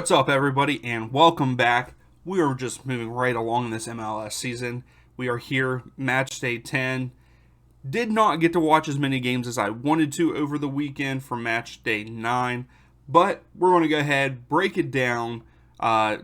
What's up, everybody, and welcome back. We are just moving right along in this MLS season. We are here, match day 10. Did not get to watch as many games as I wanted to over the weekend for match day 9, but we're going to go ahead, break it down,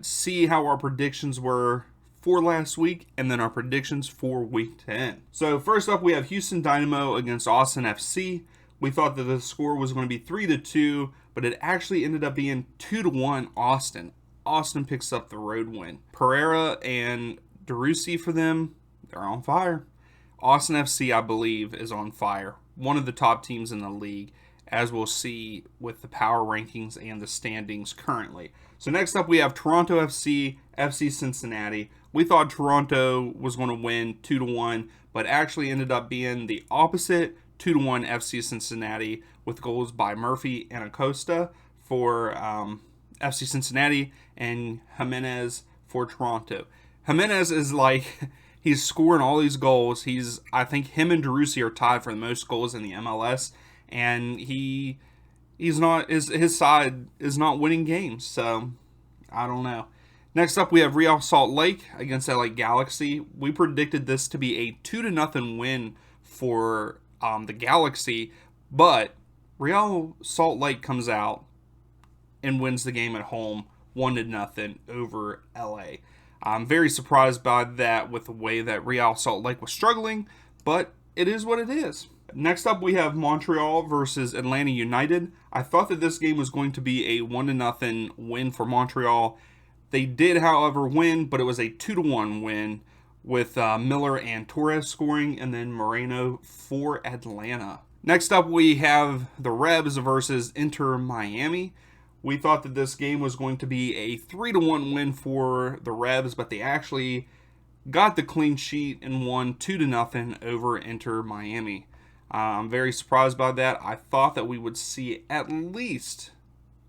see how our predictions were for last week, and then our predictions for week 10. So first up, we have Houston Dynamo against Austin FC. We thought that the score was going to be 3-2, but it actually ended up being 2-1 Austin. Austin picks up the road win. Pereira and DeRussi for them, they're on fire. Austin FC, I believe, is on fire. One of the top teams in the league, as we'll see with the power rankings and the standings currently. So next up, we have Toronto FC, FC Cincinnati. We thought Toronto was going to win 2-1, but actually ended up being the opposite, 2-1 FC Cincinnati, with goals by Murphy and Acosta for FC Cincinnati and Jimenez for Toronto. Jimenez is like, he's scoring all these goals. I think him and DeRussi are tied for the most goals in the MLS, and his side is not winning games, so I don't know. Next up, we have Real Salt Lake against LA Galaxy. We predicted this to be a 2-0 win for the Galaxy, but Real Salt Lake comes out and wins the game at home 1-0 over LA. I'm very surprised by that with the way that Real Salt Lake was struggling, but it is what it is. Next up, we have Montreal versus Atlanta United. I thought that this game was going to be a 1-0 win for Montreal. They did, however, win, but it was a 2-1 win with Miller and Torres scoring, and then Moreno for Atlanta. Next up, we have the Rebs versus Inter Miami. We thought that this game was going to be a 3-1 win for the Rebs, but they actually got the clean sheet and won 2-0 over Inter Miami. I'm very surprised by that. I thought that we would see at least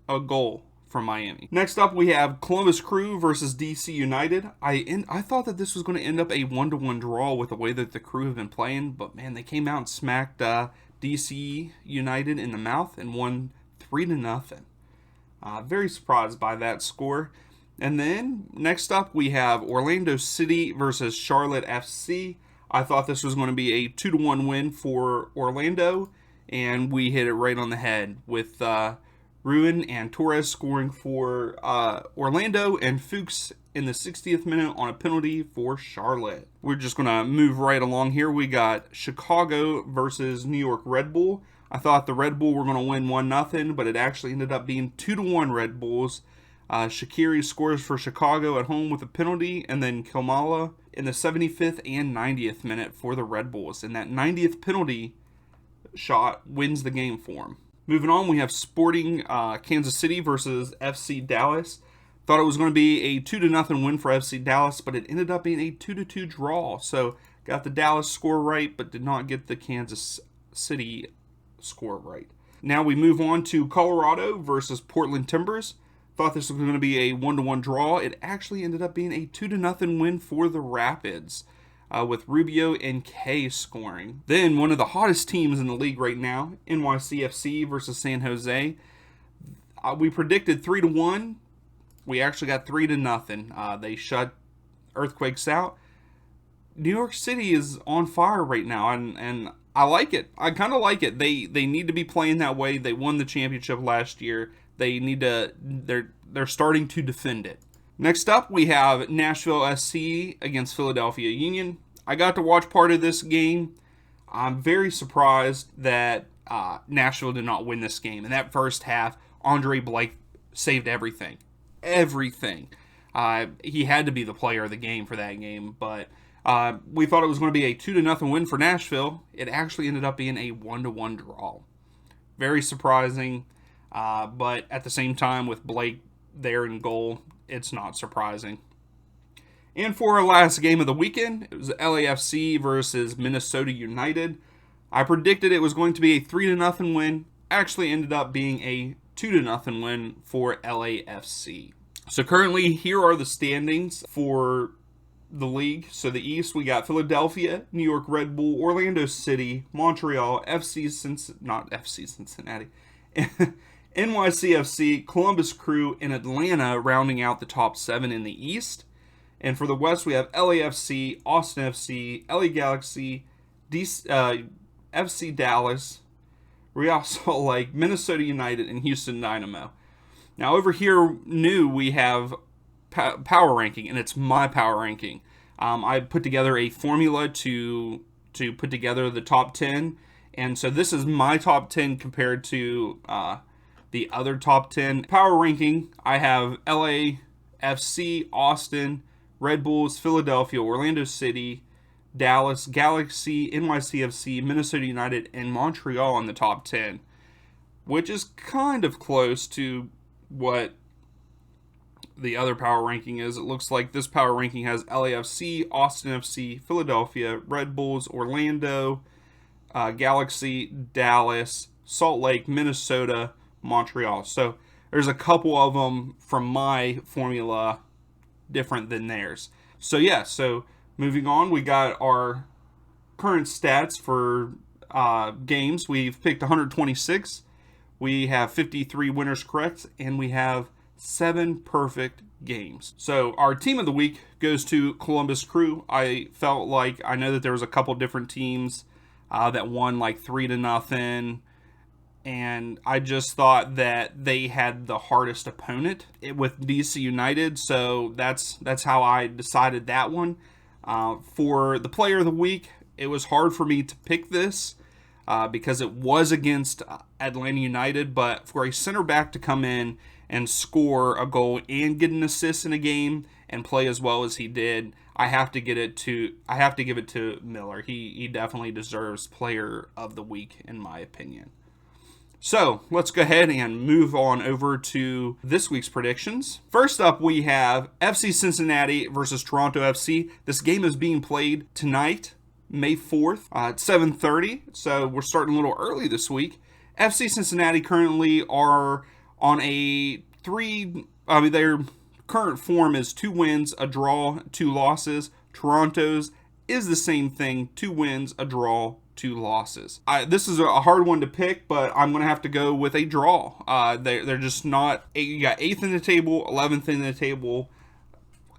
a goal from Miami. Next up, we have Columbus Crew versus DC United. I thought that this was going to end up a 1-1 draw with the way that the Crew have been playing, but man, they came out and smacked DC United in the mouth and won 3-0. Very surprised by that score. And then next up, we have Orlando City versus Charlotte FC. I thought this was going to be a 2-1 win for Orlando, and we hit it right on the head with Ruin and Torres scoring for Orlando and Fuchs in the 60th minute on a penalty for Charlotte. We're just going to move right along here. We got Chicago versus New York Red Bull. I thought the Red Bull were going to win 1-0, but it actually ended up being 2-1 Red Bulls. Shaqiri scores for Chicago at home with a penalty, and then Kilmala in the 75th and 90th minute for the Red Bulls. And that 90th penalty shot wins the game for them. Moving on, we have Sporting Kansas City versus FC Dallas. Thought it was going to be a 2-0 win for FC Dallas, but it ended up being a 2-2 draw. So got the Dallas score right, but did not get the Kansas City score right. Now we move on to Colorado versus Portland Timbers. Thought this was going to be a 1-1 draw. It actually ended up being a 2-0 win for the Rapids, with Rubio and Kay scoring. Then one of the hottest teams in the league right now, NYCFC versus San Jose. We predicted 3-1. We actually got 3-0. They shut Earthquakes out. New York City is on fire right now, and I like it. I kind of like it. They need to be playing that way. They won the championship last year. They need to. They're starting to defend it. Next up, we have Nashville SC against Philadelphia Union. I got to watch part of this game. I'm very surprised that Nashville did not win this game. In that first half, Andre Blake saved everything. Everything. He had to be the player of the game for that game, but we thought it was going to be a 2-0 win for Nashville. It actually ended up being a 1-1 draw. Very surprising, but at the same time, with Blake there in goal, it's not surprising. And for our last game of the weekend, it was LAFC versus Minnesota United. I predicted it was going to be a 3-0 win. Actually ended up being a 2-0 win for LAFC. So currently, here are the standings for the league. So the East, we got Philadelphia, New York Red Bull, Orlando City, Montreal, Cincinnati, NYCFC, Columbus Crew, and Atlanta rounding out the top 7 in the East. And for the West, we have LAFC, Austin FC, LA Galaxy, FC Dallas, Real Salt Lake, Minnesota United, and Houston Dynamo. Now over here, new, we have power ranking, and it's my power ranking. I put together a formula to put together the top 10, and so this is my top 10 compared to the other top 10. Power ranking, I have LAFC, Austin, Red Bulls, Philadelphia, Orlando City, Dallas, Galaxy, NYCFC, Minnesota United, and Montreal in the top 10, which is kind of close to what the other power ranking is. It looks like this power ranking has LAFC, Austin FC, Philadelphia, Red Bulls, Orlando, Galaxy, Dallas, Salt Lake, Minnesota, Montreal. So there's a couple of them from my formula different than theirs. So yeah, so moving on, we got our current stats for games. We've picked 126. We have 53 winners correct, and we have 7 perfect games. So our team of the week goes to Columbus Crew. I felt like, I know that there was a couple different teams that won like 3-0, and I just thought that they had the hardest opponent with DC United, so that's how I decided that one. For the player of the week, it was hard for me to pick this because it was against Atlanta United, but for a center back to come in and score a goal and get an assist in a game and play as well as he did, I have to give it to Miller. He definitely deserves player of the week in my opinion. So let's go ahead and move on over to this week's predictions. First up, we have FC Cincinnati versus Toronto FC. This game is being played tonight, May 4th at 7:30. So we're starting a little early this week. FC Cincinnati currently are on their current form is 2 wins, a draw, 2 losses. Toronto's is the same thing, 2 wins, a draw, 2 losses. This is a hard one to pick, but I'm going to have to go with a draw. They're just not. You got 8th in the table, 11th in the table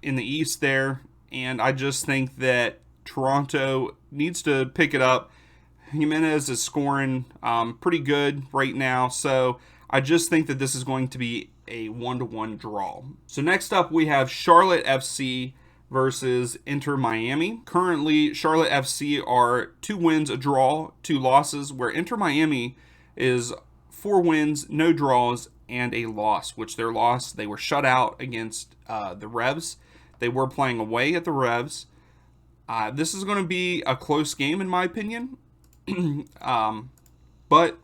in the East there, and I just think that Toronto needs to pick it up. Jimenez is scoring pretty good right now, so I just think that this is going to be a 1-1 draw. So next up, we have Charlotte FC versus Inter Miami. Currently, Charlotte FC are 2 wins, a draw, 2 losses, where Inter Miami is 4 wins, no draws, and a loss, which their loss, they were shut out against the Revs. They were playing away at the Revs. This is going to be a close game, in my opinion. But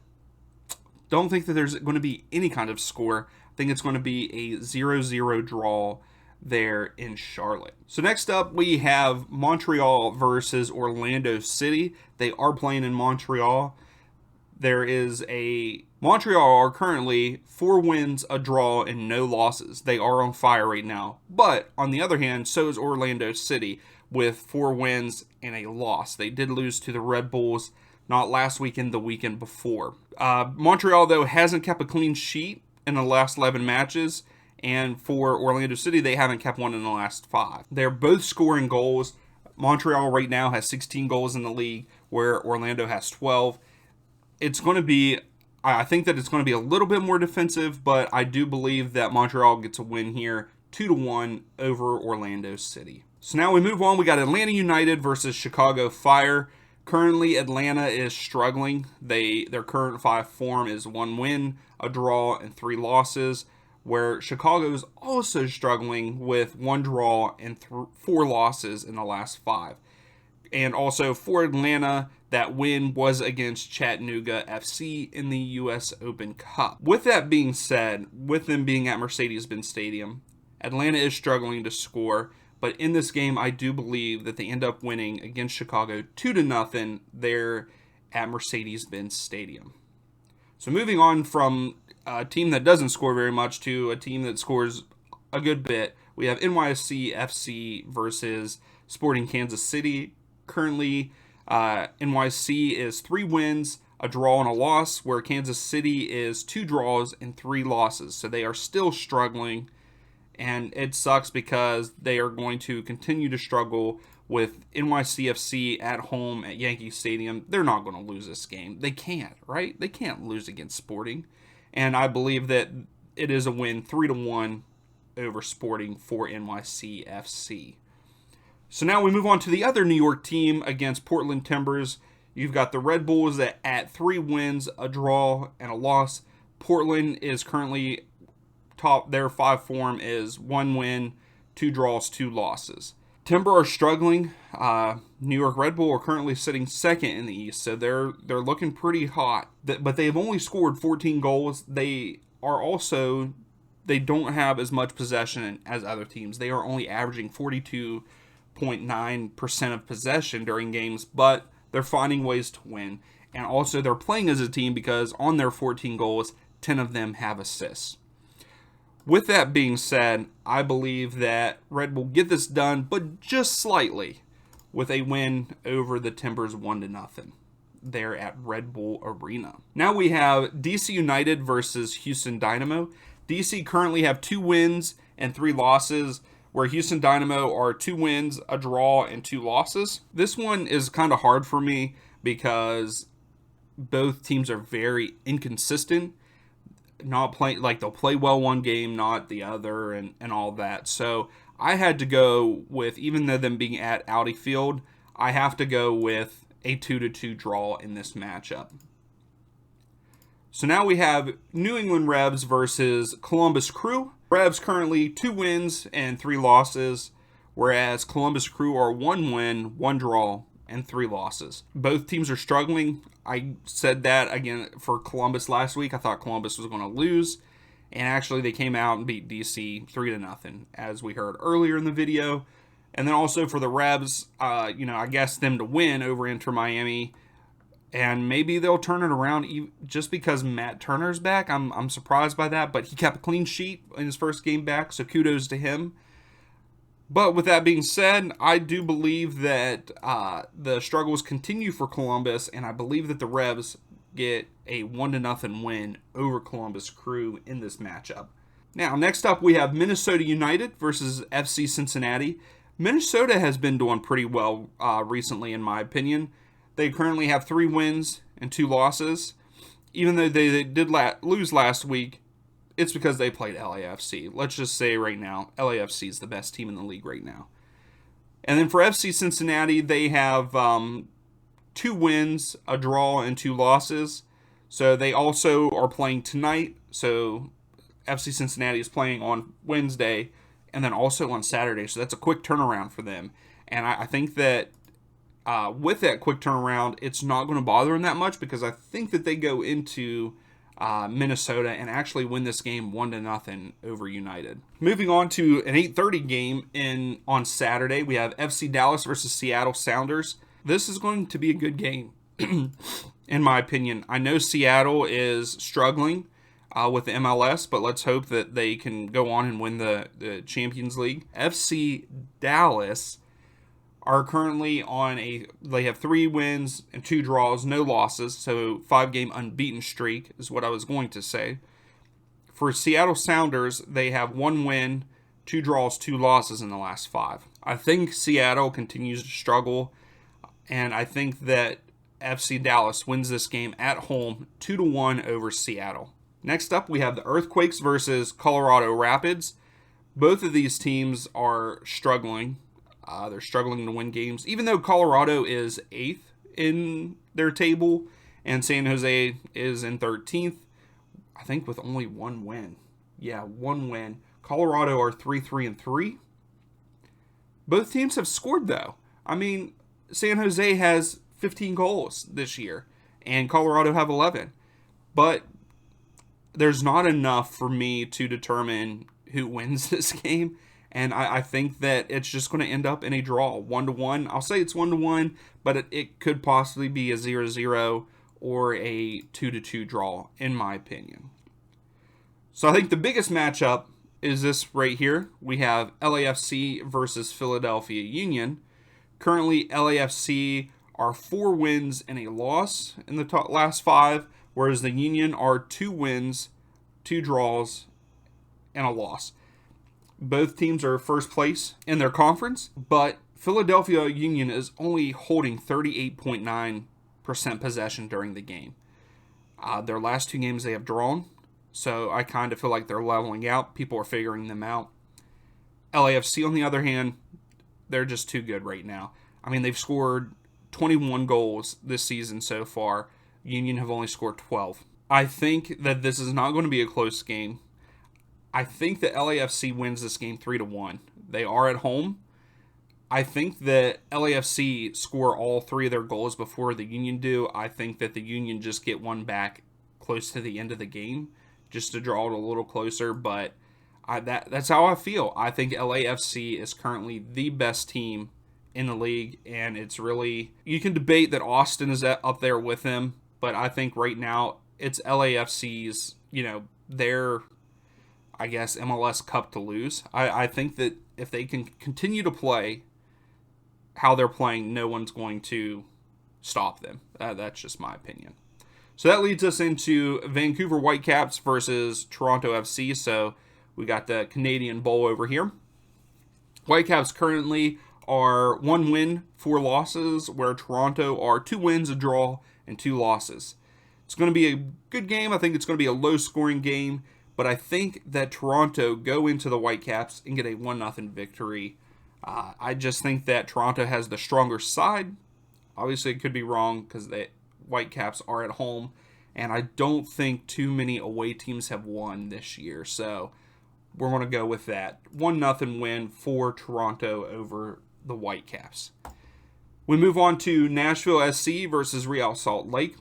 don't think that there's going to be any kind of score. I think it's going to be a 0-0 draw there in Charlotte. So next up, we have Montreal versus Orlando City. They are playing in Montreal. Montreal are currently 4 wins, a draw, and no losses. They are on fire right now. But on the other hand, so is Orlando City with 4 wins and a loss. They did lose to the Red Bulls, not last weekend, the weekend before. Montreal, though, hasn't kept a clean sheet in the last 11 matches. And for Orlando City, they haven't kept one in the last 5. They're both scoring goals. Montreal right now has 16 goals in the league, where Orlando has 12. I think that it's going to be a little bit more defensive, but I do believe that Montreal gets a win here, 2-1 over Orlando City. So now we move on. We got Atlanta United versus Chicago Fire. Currently, Atlanta is struggling. Their current 5 form is 1 win, a draw, and 3 losses, where Chicago is also struggling with 1 draw and 4 losses in the last 5. And also for Atlanta, that win was against Chattanooga FC in the U.S. Open Cup. With that being said, with them being at Mercedes-Benz Stadium, Atlanta is struggling to score. But in this game, I do believe that they end up winning against Chicago 2-0 there at Mercedes-Benz Stadium. So moving on from a team that doesn't score very much to a team that scores a good bit, we have NYCFC versus Sporting Kansas City. Currently, NYC is 3 wins, a draw and a loss, where Kansas City is 2 draws and 3 losses. So they are still struggling, and it sucks because they are going to continue to struggle with NYCFC at home at Yankee Stadium. They're not going to lose this game. They can't, right? They can't lose against Sporting. And I believe that it is a win 3-1 over Sporting for NYCFC. So now we move on to the other New York team against Portland Timbers. You've got the Red Bulls at 3 wins, a draw, and a loss. Portland is currently top. Their 5 form is 1 win, 2 draws, 2 losses. Timber are struggling. New York Red Bull are currently sitting second in the East, so they're looking pretty hot. But they have only scored 14 goals. They don't have as much possession as other teams. They are only averaging 42.9% of possession during games, but they're finding ways to win. And also they're playing as a team because on their 14 goals, 10 of them have assists. With that being said, I believe that Red Bull get this done, but just slightly, with a win over the Timbers 1-0 there at Red Bull Arena. Now we have DC United versus Houston Dynamo. DC currently have 2 wins and 3 losses, where Houston Dynamo are 2 wins, a draw, and 2 losses. This one is kind of hard for me because both teams are very inconsistent. Not playing, like they'll play well one game, not the other, and all that. So I had to go with, even though them being at Audi Field, I have to go with a 2-2 draw in this matchup. So now we have New England Revs versus Columbus Crew. Revs currently 2 wins and 3 losses, whereas Columbus Crew are 1 win, 1 draw, and 3 losses. Both teams are struggling. I said that again for Columbus last week. I thought Columbus was going to lose, and actually they came out and beat DC 3-0, as we heard earlier in the video. And then also for the Revs, I guess them to win over Inter Miami, and maybe they'll turn it around just because Matt Turner's back. I'm surprised by that, but he kept a clean sheet in his first game back, so kudos to him. But with that being said, I do believe that the struggles continue for Columbus, and I believe that the Revs get a 1-0 win over Columbus Crew in this matchup. Now, next up, we have Minnesota United versus FC Cincinnati. Minnesota has been doing pretty well recently, in my opinion. They currently have 3 wins and 2 losses. Even though they did lose last week, it's because they played LAFC. Let's just say right now, LAFC is the best team in the league right now. And then for FC Cincinnati, they have 2 wins, a draw, and 2 losses. So they also are playing tonight. So FC Cincinnati is playing on Wednesday and then also on Saturday. So that's a quick turnaround for them. And I think that with that quick turnaround, it's not going to bother them that much, because I think that they go into Minnesota and actually win this game 1-0 over United. Moving on to an 8:30 game on Saturday, we have FC Dallas versus Seattle Sounders. This is going to be a good game, in my opinion. I know Seattle is struggling with the MLS, but let's hope that they can go on and win the Champions League. FC Dallas are currently they have 3 wins and 2 draws, no losses, so 5-game unbeaten streak is what I was going to say. For Seattle Sounders, they have 1 win, 2 draws, 2 losses in the last 5. I think Seattle continues to struggle, and I think that FC Dallas wins this game at home 2-1 over Seattle. Next up, we have the Earthquakes versus Colorado Rapids. Both of these teams are struggling. They're struggling to win games, even though Colorado is 8th in their table and San Jose is in 13th, I think with only 1 win. Yeah, 1 win. Colorado are 3-3-3. Both teams have scored, though. I mean, San Jose has 15 goals this year, and Colorado have 11. But there's not enough for me to determine who wins this game. And I think that it's just going to end up in a draw, 1-1. I'll say it's 1-1, but it could possibly be a 0-0 or a 2-2 draw, in my opinion. So I think the biggest matchup is this right here. We have LAFC versus Philadelphia Union. Currently, LAFC are 4 wins and a loss in the last 5, whereas the Union are 2 wins, 2 draws, and a loss. Both teams are first place in their conference, but Philadelphia Union is only holding 38.9% possession during the game. Their last 2 games they have drawn, so I kind of feel like they're leveling out. People are figuring them out. LAFC, on the other hand, they're just too good right now. I mean, they've scored 21 goals this season so far. Union have only scored 12. I think that this is not going to be a close game. I think that LAFC wins this game 3-1. They are at home. I think that LAFC score all 3 of their goals before the Union do. I think that the Union just get one back close to the end of the game just to draw it a little closer, but that's how I feel. I think LAFC is currently the best team in the league, and it's really, you can debate that Austin is up there with them, but I think right now it's LAFC's, their, I guess, MLS Cup to lose. I think that if they can continue to play how they're playing, no one's going to stop them. That's just my opinion. So that leads us into Vancouver Whitecaps versus Toronto FC. So we got the Canadian Bowl over here. Whitecaps currently are 1 win, 4 losses, where Toronto are 2 wins, a draw, and 2 losses. It's going to be a good game. I think it's going to be a low-scoring game, but I think that Toronto go into the Whitecaps and get a 1-0 victory. I just think that Toronto has the stronger side. Obviously, it could be wrong because the Whitecaps are at home, and I don't think too many away teams have won this year, so we're going to go with that. 1-0 win for Toronto over the Whitecaps. We move on to Nashville SC versus Real Salt Lake.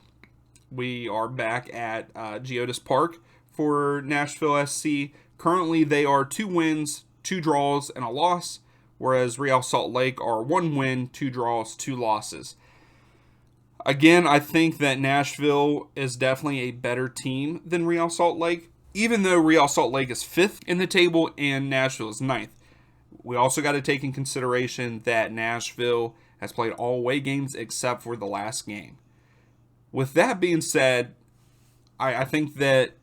We are back at Geodis Park for Nashville SC. Currently, they are 2 wins, 2 draws, and a loss, whereas Real Salt Lake are 1 win, 2 draws, 2 losses. Again, I think that Nashville is definitely a better team than Real Salt Lake, even though Real Salt Lake is 5th in the table and Nashville is 9th. We also got to take in consideration that Nashville has played all away games except for the last game. With that being said, I think that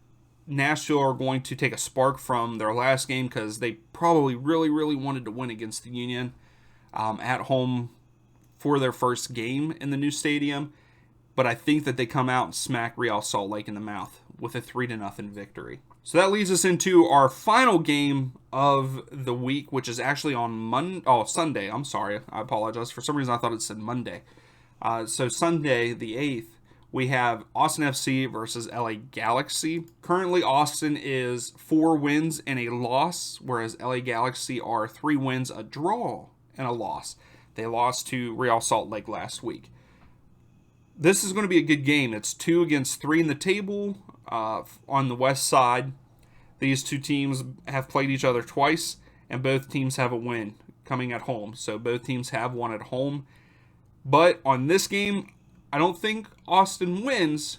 Nashville are going to take a spark from their last game because they probably really, really wanted to win against the Union at home for their first game in the new stadium. But I think that they come out and smack Real Salt Lake in the mouth with a 3-0 victory. So that leads us into our final game of the week, which is actually on Sunday. I'm sorry. I apologize. For some reason, I thought it said Monday. So Sunday, the 8th, we have Austin FC versus LA Galaxy. Currently, Austin is 4 wins and a loss, whereas LA Galaxy are 3 wins, a draw, and a loss. They lost to Real Salt Lake last week. This is going to be a good game. It's 2 against 3 in the table on the west side. These 2 teams have played each other twice, and both teams have a win coming at home. So both teams have won at home. But on this game, I don't think Austin wins,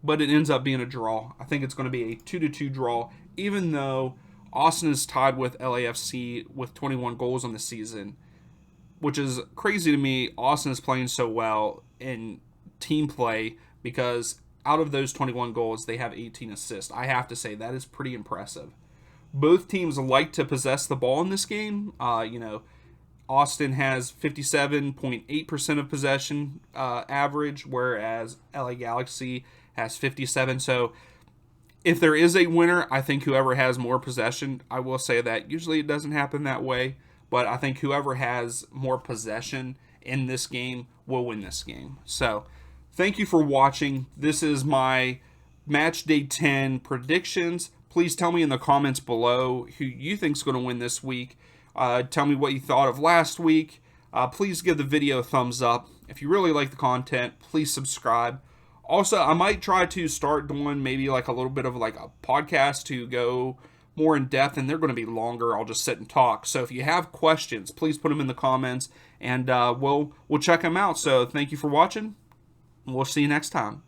but it ends up being a draw. I think it's going to be a 2-2 draw, even though Austin is tied with LAFC with 21 goals on the season, which is crazy to me. Austin is playing so well in team play because out of those 21 goals, they have 18 assists. I have to say that is pretty impressive. Both teams like to possess the ball in this game. Austin has 57.8% of possession average, whereas LA Galaxy has 57. So if there is a winner, I think whoever has more possession, I will say that usually it doesn't happen that way, but I think whoever has more possession in this game will win this game. So thank you for watching. This is my Match Day 10 predictions. Please tell me in the comments below who you think is going to win this week. Tell me what you thought of last week. Please give the video a thumbs up. If you really like the content, please subscribe. Also, I might try to start doing maybe like a little bit of like a podcast to go more in depth, and they're going to be longer. I'll just sit and talk. So if you have questions, please put them in the comments, and we'll check them out. So thank you for watching. We'll see you next time.